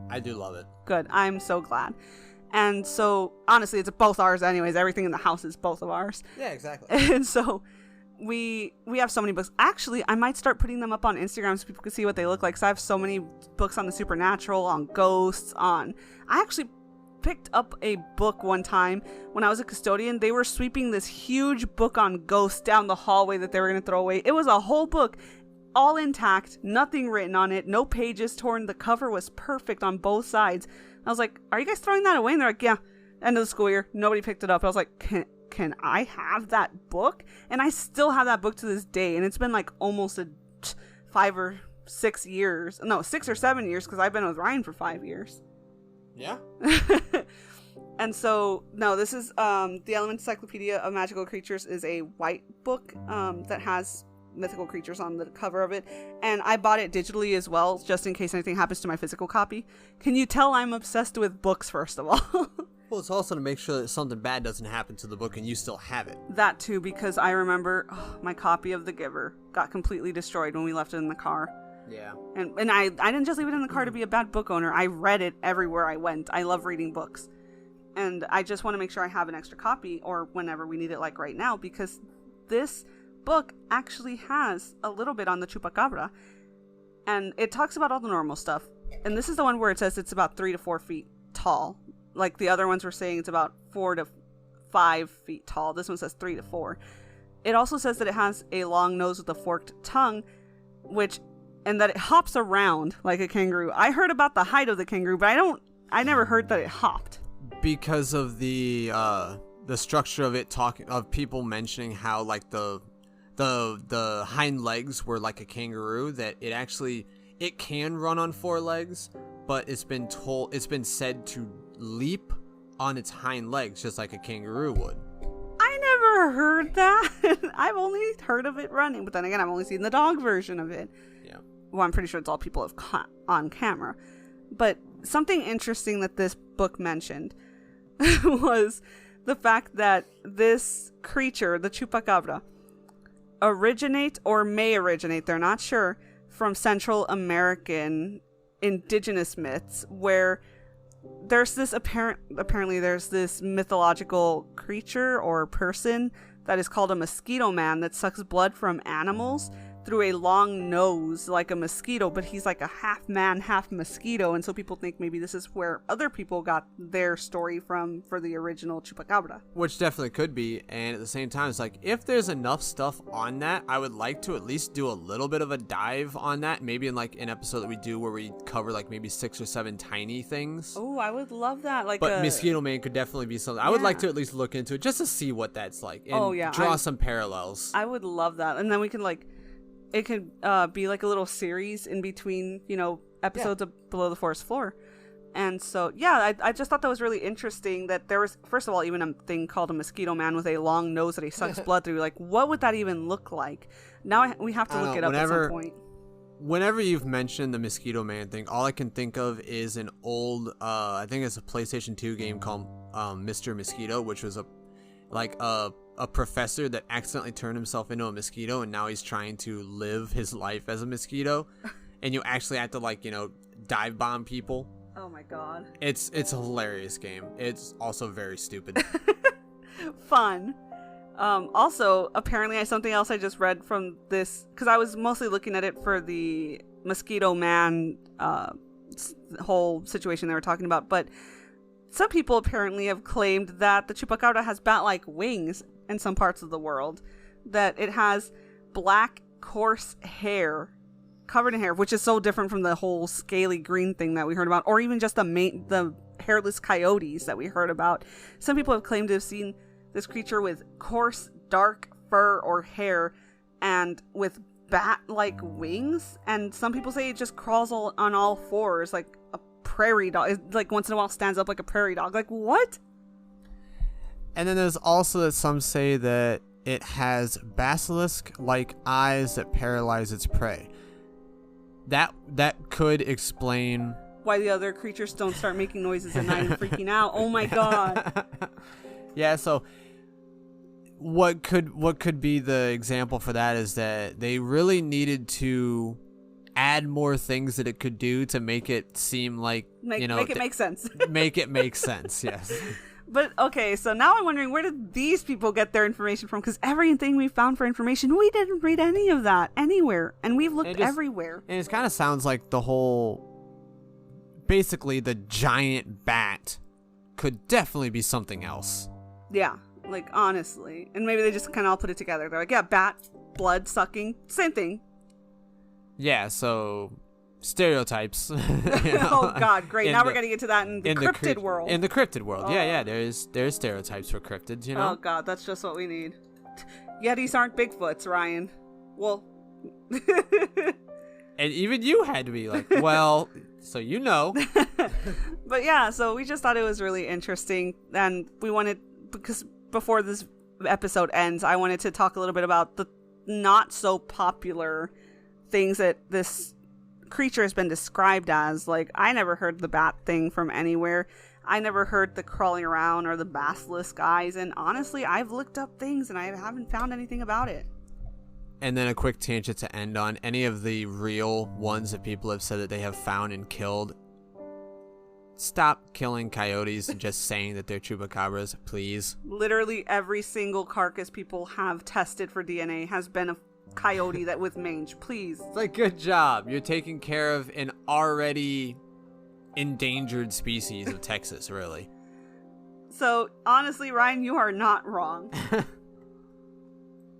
I do love it. Good, I'm so glad. And so honestly, it's both ours anyways. Everything in the house is both of ours. Yeah, exactly. And so we have so many books. Actually, I might start putting them up on Instagram so people can see what they look like, because I have so many books on the supernatural, on ghosts, I actually picked up a book one time when I was a custodian. They were sweeping this huge book on ghosts down the hallway that they were going to throw away. It was a whole book, all intact, nothing written on it, no pages torn. The cover was perfect on both sides. I was like, are you guys throwing that away? And they're like, yeah. End of the school year, nobody picked it up. I was like, can I have that book? And I still have that book to this day, and it's been like almost 5 or 6 years. No, 6 or 7 years, because I've been with Ryan for 5 years. Yeah. And so, no, this is the Element Encyclopedia of Magical Creatures is a white book that has mythical creatures on the cover of it. And I bought it digitally as well, just in case anything happens to my physical copy. Can you tell I'm obsessed with books, first of all? Well, it's also to make sure that something bad doesn't happen to the book and you still have it. That too, because I remember my copy of The Giver got completely destroyed when we left it in the car. Yeah. And I didn't just leave it in the car to be a bad book owner. I read it everywhere I went. I love reading books. And I just want to make sure I have an extra copy or whenever we need it, like right now, because this book actually has a little bit on the Chupacabra. And it talks about all the normal stuff. And this is the one where it says it's about 3 to 4 feet tall. Like the other ones were saying it's about 4 to 5 feet tall. This one says 3 to 4. It also says that it has a long nose with a forked tongue, and that it hops around like a kangaroo. I heard about the height of the kangaroo, but I never heard that it hopped. Because of the structure of it, of people mentioning how like the hind legs were like a kangaroo, that it can run on 4 legs, but it's been said to leap on its hind legs just like a kangaroo would. I never heard that. I've only heard of it running, but then again, I've only seen the dog version of it. Yeah. Well, I'm pretty sure it's all people have caught on camera. But something interesting that this book mentioned was the fact that this creature, the Chupacabra, may originate, they're not sure, from Central American indigenous myths, where there's this apparently there's this mythological creature or person that is called a mosquito man that sucks blood from animals through a long nose like a mosquito, but he's like a half man, half mosquito, and so people think maybe this is where other people got their story from for the original Chupacabra. Which definitely could be, and at the same time, it's like, if there's enough stuff on that, I would like to at least do a little bit of a dive on that, maybe in like an episode that we do where we cover like maybe 6 or 7 tiny things. Oh, I would love that. But Mosquito Man could definitely be something. I would like to at least look into it just to see what that's like, and draw some parallels. I would love that, and then we can it could be like a little series in between, episodes of Below the Forest Floor. And so, I just thought that was really interesting that there was, first of all, even a thing called a mosquito man with a long nose that he sucks blood through. Like, what would that even look like? Now we have to look it up at some point. Whenever you've mentioned the Mosquito Man thing, all I can think of is an old, I think it's a PlayStation 2 game called Mr. Mosquito, which was a professor that accidentally turned himself into a mosquito, and now he's trying to live his life as a mosquito, and you actually have to dive bomb people. Oh my god. It's a hilarious game. It's also very stupid. Fun. Also, apparently something else I just read from this, because I was mostly looking at it for the Mosquito Man whole situation they were talking about, but some people apparently have claimed that the Chupacabra has bat-like wings in some parts of the world, that it has black, coarse hair, covered in hair, which is so different from the whole scaly green thing that we heard about, or even just the hairless coyotes that we heard about. Some people have claimed to have seen this creature with coarse, dark fur or hair, and with bat-like wings, and some people say it just crawls on all fours like a prairie dog. It, like, once in a while stands up like a prairie dog. Like, what? And then there's also that some say that it has basilisk-like eyes that paralyze its prey. That could explain why the other creatures don't start making noises at night and freaking out. Oh my god. Yeah, so what could be the example for that is that they really needed to add more things that it could do to make it seem like, make it make sense. Make it make sense, yes. But, okay, so now I'm wondering, where did these people get their information from? Because everything we found for information, we didn't read any of that anywhere. And we've looked everywhere. And it kind of sounds like basically the giant bat could definitely be something else. Yeah, like, honestly. And maybe they just kind of all put it together. They're like, yeah, bat, blood, sucking, same thing. Yeah, so stereotypes. Oh god, great. Now we're getting into that in the cryptid world. In the cryptid world. Yeah, there's stereotypes for cryptids, Oh god, that's just what we need. Yetis aren't Bigfoots, Ryan. Well, And even you had to be like, well, so you know. But yeah, so we just thought it was really interesting. And we wanted, because before this episode ends, I wanted to talk a little bit about the not so popular things that this creature has been described as. Like, I never heard the bat thing from anywhere. I never heard the crawling around or the basilisk guys. And honestly, I've looked up things and I haven't found anything about it. And then a quick tangent to end on. Any of the real ones that people have said that they have found and killed, stop killing coyotes and just saying that they're chupacabras, please. Literally every single carcass people have tested for DNA has been a coyote that with mange. Please. It's like, good job. You're taking care of an already endangered species of Texas, really. So, honestly, Ryan, you are not wrong.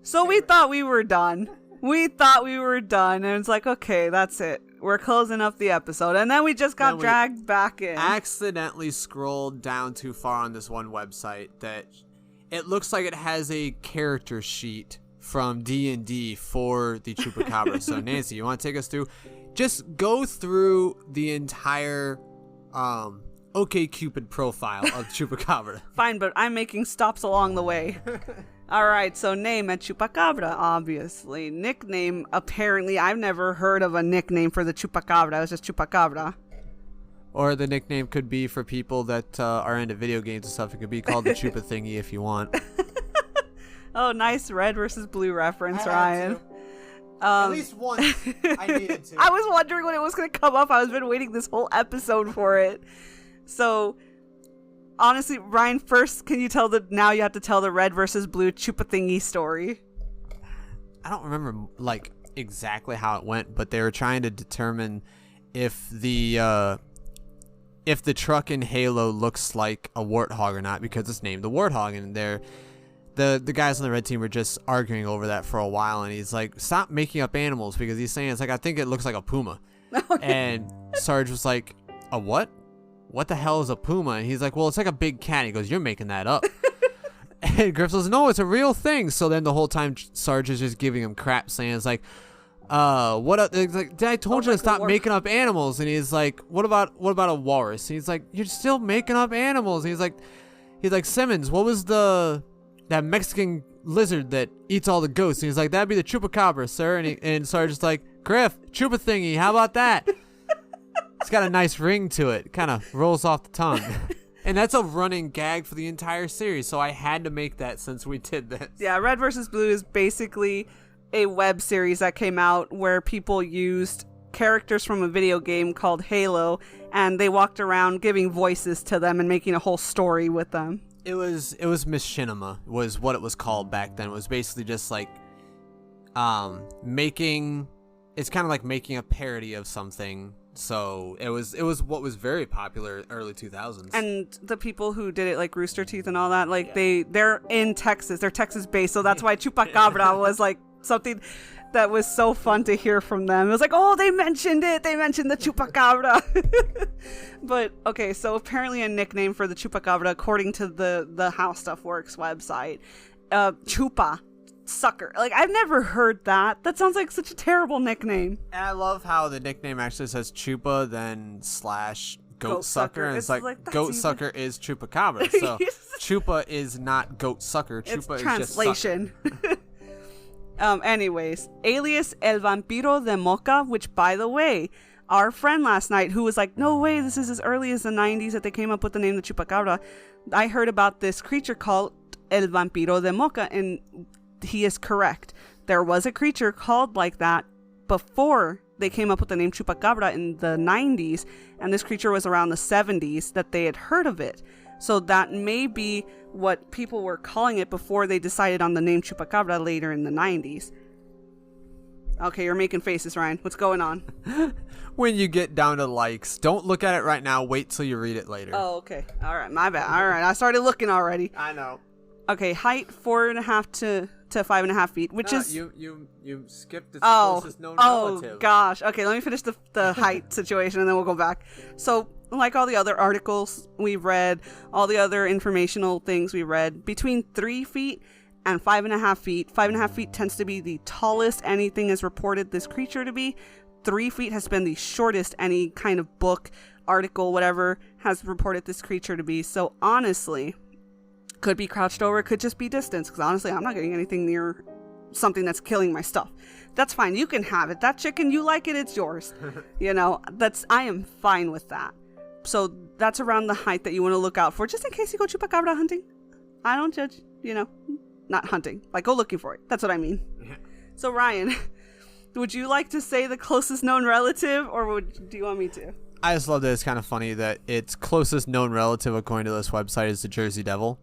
So we thought we were done. And it's like, okay, that's it. We're closing up the episode. And then we just got dragged back in. Accidentally scrolled down too far on this one website that it looks like it has a character sheet from D&D for the Chupacabra. So, Nancy, you want to take us through? Just go through the entire OkCupid profile of Chupacabra. Fine, but I'm making stops along the way. Alright, so name at Chupacabra, obviously. Nickname, apparently, I've never heard of a nickname for the Chupacabra. It's just Chupacabra. Or the nickname could be for people that are into video games and stuff. It could be called the Chupa Thingy if you want. Oh, nice red versus blue reference, Ryan. At least once I needed to. I was wondering when it was going to come up. I've been waiting this whole episode for it. So, honestly, Ryan, first, can you tell now you have to tell the red versus blue Chupa Thingy story. I don't remember, like, exactly how it went, but they were trying to determine if the truck in Halo looks like a warthog or not, because it's named the Warthog, and the guys on the red team were just arguing over that for a while, and he's like, stop making up animals, because he's saying, it's like, I think it looks like a puma. Okay. And Sarge was like, a what? What the hell is a puma? And he's like, well, it's like a big cat. He goes, you're making that up. And Griff says, no, it's a real thing. So then the whole time Sarge is just giving him crap, saying, it's like, what it's like, I told you to stop making up animals. And he's like, what about a walrus? And he's like, you're still making up animals. And he's like, Simmons, what was that Mexican lizard that eats all the ghosts? And he's like, that'd be the Chupacabra, sir. And Sarge is like, Griff, Chupa Thingy, how about that? It's got a nice ring to it. Kind of rolls off the tongue. And that's a running gag for the entire series, so I had to make that since we did this. Yeah, Red vs. Blue is basically a web series that came out where people used characters from a video game called Halo, and they walked around giving voices to them and making a whole story with them. It was machinima was what it was called back then. It was basically just like making a parody of something. So it was what was very popular early 2000s. And the people who did it, like Rooster Teeth and all that, like they're in Texas. They're Texas based, so that's why Chupacabra was like something that was so fun to hear from them. It was like, oh, they mentioned it. They mentioned the Chupacabra. But okay, so apparently a nickname for the Chupacabra, according to the How Stuff Works website, Chupa. Sucker. Like, I've never heard that. That sounds like such a terrible nickname. And I love how the nickname actually says Chupa, then / goat sucker. And it's like goat sucker is Chupacabra. So Chupa is not goat sucker. Chupa is translation. Just sucker. Anyways, alias El Vampiro de Moca, which, by the way, our friend last night who was like, no way, this is as early as the 90s that they came up with the name the Chupacabra. I heard about this creature called El Vampiro de Moca, and he is correct. There was a creature called like that before they came up with the name Chupacabra in the 90s, and this creature was around the 70s that they had heard of it. So that may be what people were calling it before they decided on the name Chupacabra later in the 90s. Okay, you're making faces, Ryan. What's going on? When you get down to likes, don't look at it right now. Wait till you read it later. Oh, okay. All right, my bad. All right, I started looking already. I know. Okay, height 4.5 to 5.5 feet, which is you skipped the closest known relative. Oh gosh. Okay, let me finish the height situation and then we'll go back. So, like all the other articles we've read, all the other informational things we read, between 3 feet and 5.5 feet. 5.5 feet tends to be the tallest anything is reported this creature to be. 3 feet has been the shortest any kind of book, article, whatever, has reported this creature to be. So honestly, could be crouched over, could just be distance, because honestly, I'm not getting anything near something that's killing my stuff. That's fine. You can have it. That chicken, you like it, it's yours. You know, I am fine with that. So that's around the height that you want to look out for, just in case you go chupacabra hunting. I don't judge, you know, not hunting. Like, go looking for it. That's what I mean. Yeah. So Ryan, would you like to say the closest known relative, or do you want me to? I just love that it's kind of funny that its closest known relative, according to this website, is the Jersey Devil,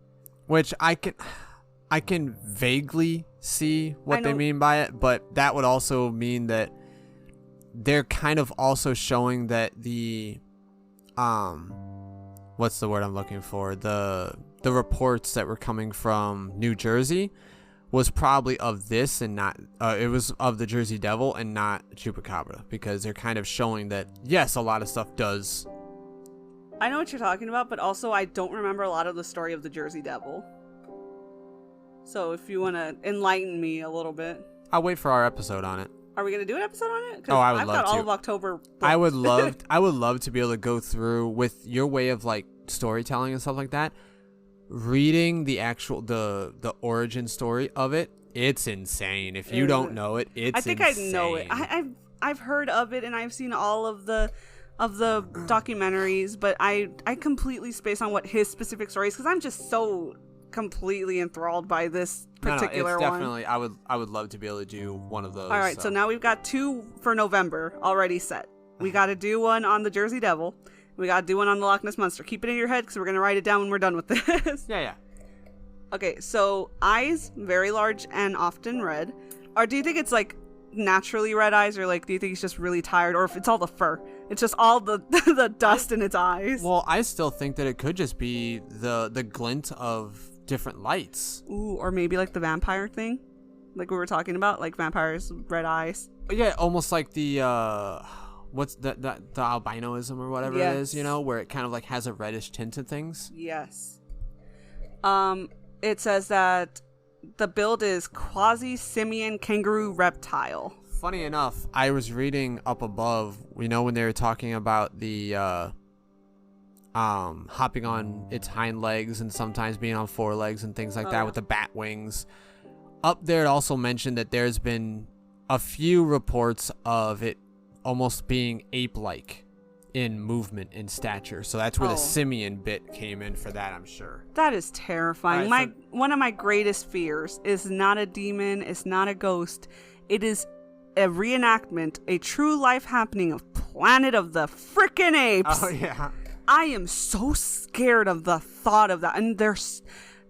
which I can vaguely see what they mean by it, but that would also mean that they're kind of also showing that the what's the word I'm looking for? The reports that were coming from New Jersey was probably of this and not it was of the Jersey Devil and not Chupacabra, because they're kind of showing that yes, a lot of stuff does. I know what you're talking about, but also I don't remember a lot of the story of the Jersey Devil. So if you want to enlighten me a little bit. I'll wait for our episode on it. Are we going to do an episode on it? Oh, I would I've love got to. all of October booked. I would love to be able to go through with your way of like storytelling and stuff like that. Reading the actual the origin story of it, it's insane. If you don't know it, it's insane. I think I know it. I've heard of it and I've seen all of the documentaries, but I completely space on what his specific story is, because I'm just so completely enthralled by this particular it's one. Definitely, I would love to be able to do one of those. All right, so now we've got 2 for November already set. We got to do one on the Jersey Devil. We got to do one on the Loch Ness Monster. Keep it in your head, because we're going to write it down when we're done with this. Yeah. Okay, so eyes, very large and often red. Or do you think it's like naturally red eyes, or like do you think he's just really tired, or if it's all the fur? It's just all the the dust in its eyes. Well, I still think that it could just be the glint of different lights. Ooh, or maybe like the vampire thing, like we were talking about, like vampires, red eyes. Yeah, almost like the what's the albinoism or whatever it is, you know, where it kind of like has a reddish tint to things. Yes. It says that the build is quasi-simian kangaroo reptile. Funny enough, I was reading up above, you know, when they were talking about the hopping on its hind legs and sometimes being on 4 legs and things like that with the bat wings. Up there it also mentioned that there's been a few reports of it almost being ape-like in movement and stature. So that's where the simian bit came in for that, I'm sure. That is terrifying. Right, one of my greatest fears is not a demon, it's not a ghost. It is a reenactment, a true life happening of Planet of the Frickin' Apes. Oh, yeah. I am so scared of the thought of that. And there's,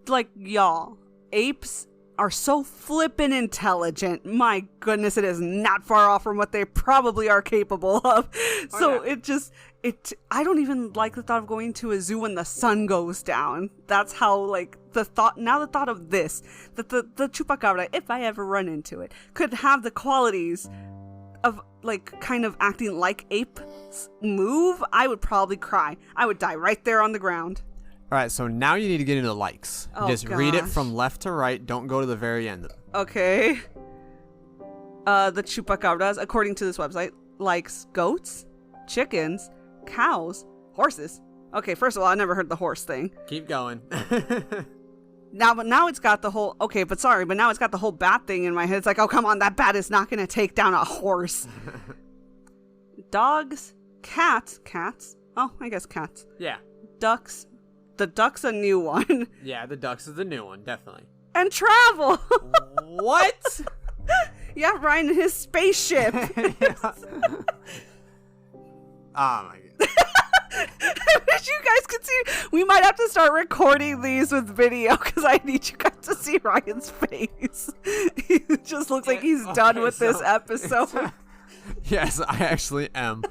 like, y'all, apes are so flippin' intelligent. My goodness, it is not far off from what they probably are capable of. I don't even like the thought of going to a zoo when the sun goes down. That's how, like, the thought of this, that the chupacabra, if I ever run into it, could have the qualities of, like, kind of acting like apes move, I would probably cry. I would die right there on the ground. All right, so now you need to get into likes. Just read it from left to right. Don't go to the very end. Okay. The chupacabras, according to this website, likes goats, chickens, cows, horses. Okay, first of all, I never heard the horse thing. Keep going. Now it's got the whole, now it's got the whole bat thing in my head. It's like, oh, come on, that bat is not going to take down a horse. Dogs, cats. Oh, I guess cats. Yeah. Ducks. The duck's a new one. Yeah, the ducks is the new one, definitely. And travel. What? Yeah, Ryan in his spaceship. Oh my god. I wish you guys could see. We might have to start recording these with video, because I need you guys to see Ryan's face. He just looks like he's done with this episode. Yes, I actually am.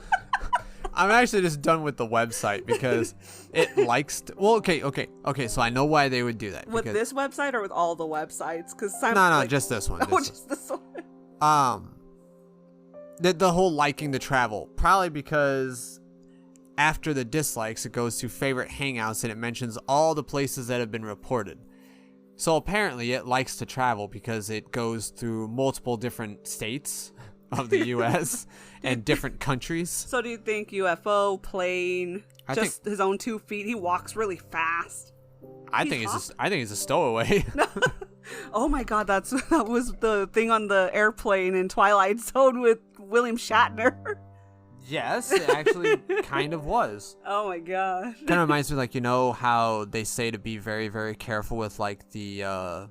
I'm actually just done with the website because it likes to, well, okay, so I know why they would do that. With this website or with all the websites? No, just this one. Just this one. The whole liking to travel, probably because after the dislikes, it goes to favorite hangouts and it mentions all the places that have been reported. So apparently it likes to travel because it goes through multiple different states of the U.S. and different countries. So do you think UFO, plane, just his own 2 feet? He walks really fast. I think he's a stowaway. Oh my god, that was the thing on the airplane in Twilight Zone with William Shatner. Yes, it actually kind of was. Oh my gosh. Kind of reminds me, like, you know how they say to be very, very careful with, like, the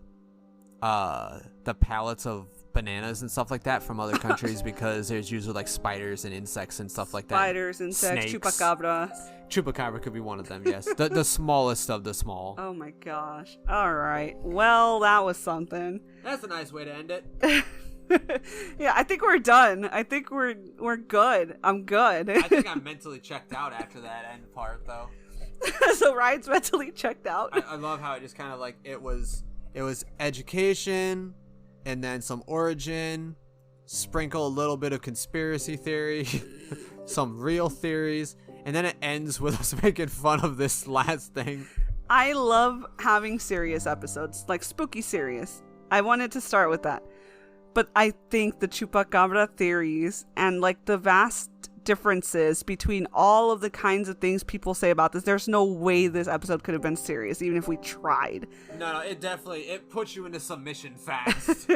pallets of bananas and stuff like that from other countries because there's usually, like, spiders and insects and stuff like that. Spiders, insects, Snakes. Chupacabra. Chupacabra could be one of them, yes. The smallest of the small. Oh my gosh. All right. Well, that was something. That's a nice way to end it. Yeah, I think we're done. I think we're good. I'm good. I think I'm mentally checked out after that end part, though. So Ryan's mentally checked out. I love how it just kind of like it was education, and then some origin, sprinkle a little bit of conspiracy theory, some real theories, and then it ends with us making fun of this last thing. I love having serious episodes, like spooky serious. I wanted to start with that. But I think the Chupacabra theories and like the vast differences between all of the kinds of things people say about this, there's no way this episode could have been serious, even if we tried. No, it puts you into submission fast.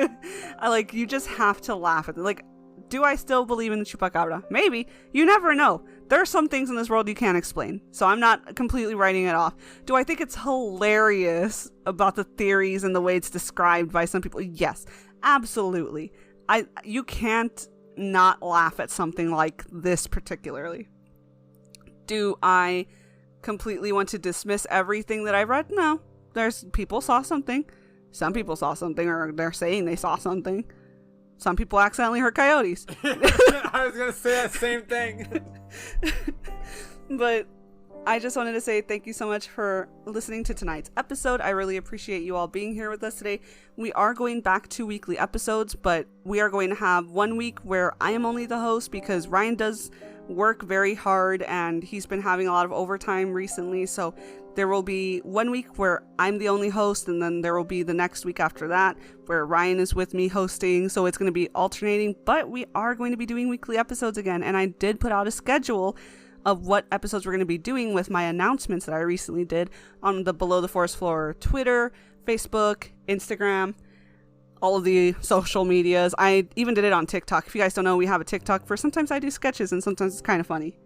You just have to laugh at it. Like, do I still believe in the Chupacabra? Maybe. You never know. There are some things in this world you can't explain. So I'm not completely writing it off. Do I think it's hilarious about the theories and the way it's described by some people? Yes. Absolutely. You can't not laugh at something like this particularly. Do I completely want to dismiss everything that I've read? No. There's people saw something. Some people saw something, or they're saying they saw something. Some people accidentally heard coyotes. I was going to say that same thing. But I just wanted to say thank you so much for listening to tonight's episode. I really appreciate you all being here with us today. We are going back to weekly episodes, but we are going to have 1 week where I am only the host because Ryan does work very hard and he's been having a lot of overtime recently. So there will be 1 week where I'm the only host, and then there will be the next week after that where Ryan is with me hosting. So it's going to be alternating, but we are going to be doing weekly episodes again. And I did put out a schedule of what episodes we're going to be doing with my announcements that I recently did on the Below the Forest Floor Twitter, Facebook, Instagram, all of the social medias. I even did it on TikTok. If you guys don't know, we have a TikTok for sometimes I do sketches and sometimes it's kind of funny.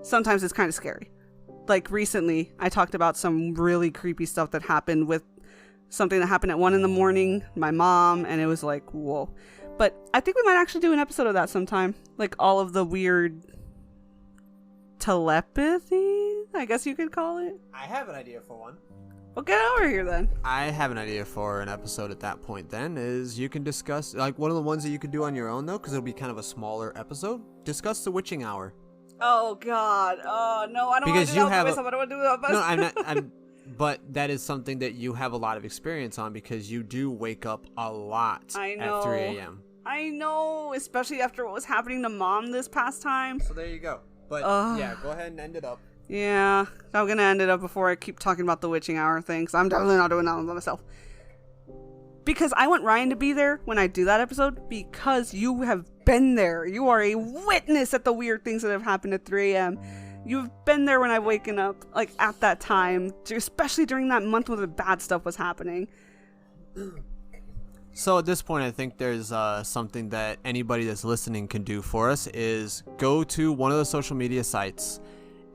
Sometimes it's kind of scary. Like recently, I talked about some really creepy stuff that happened with something that happened at 1 a.m, my mom, and it was like, whoa. But I think we might actually do an episode of that sometime. Like all of the weird telepathy, I guess you could call it. I have an idea for one. Well, get over here then. I have an idea for an episode at that point then, is you can discuss, like one of the ones that you could do on your own though, because it'll be kind of a smaller episode. Discuss the witching hour. Oh god. Oh no, I don't want to do that by myself. I don't want to do that by myself. No, I'm not. But that is something that you have a lot of experience on because you do wake up a lot at 3 a.m. I know, especially after what was happening to Mom this past time. So there you go. But yeah, go ahead and end it up. Yeah, I'm going to end it up before I keep talking about the witching hour thing, because I'm definitely not doing that one by myself. Because I want Ryan to be there when I do that episode, because you have been there. You are a witness at the weird things that have happened at 3 a.m. You've been there when I've waken up, like, at that time, especially during that month when the bad stuff was happening. So at this point, I think there's something that anybody that's listening can do for us is go to one of the social media sites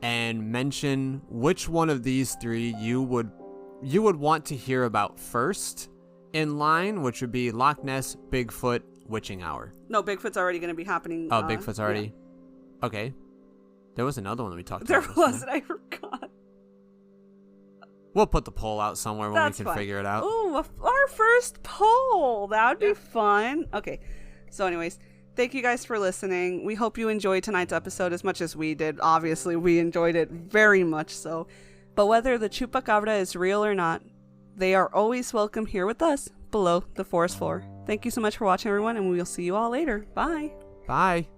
and mention which one of these three you would want to hear about first in line, which would be Loch Ness, Bigfoot, witching hour. No, Bigfoot's already going to be happening. Oh, Bigfoot's already? Yeah. Okay. There was another one that we talked about. There was, I forgot. We'll put the poll out somewhere when we can figure it out. Ooh, our first poll. That would be fun. Okay. So anyways, thank you guys for listening. We hope you enjoyed tonight's episode as much as we did. Obviously, we enjoyed it very much so. But whether the Chupacabra is real or not, they are always welcome here with us below the forest floor. Thank you so much for watching, everyone, and we will see you all later. Bye. Bye.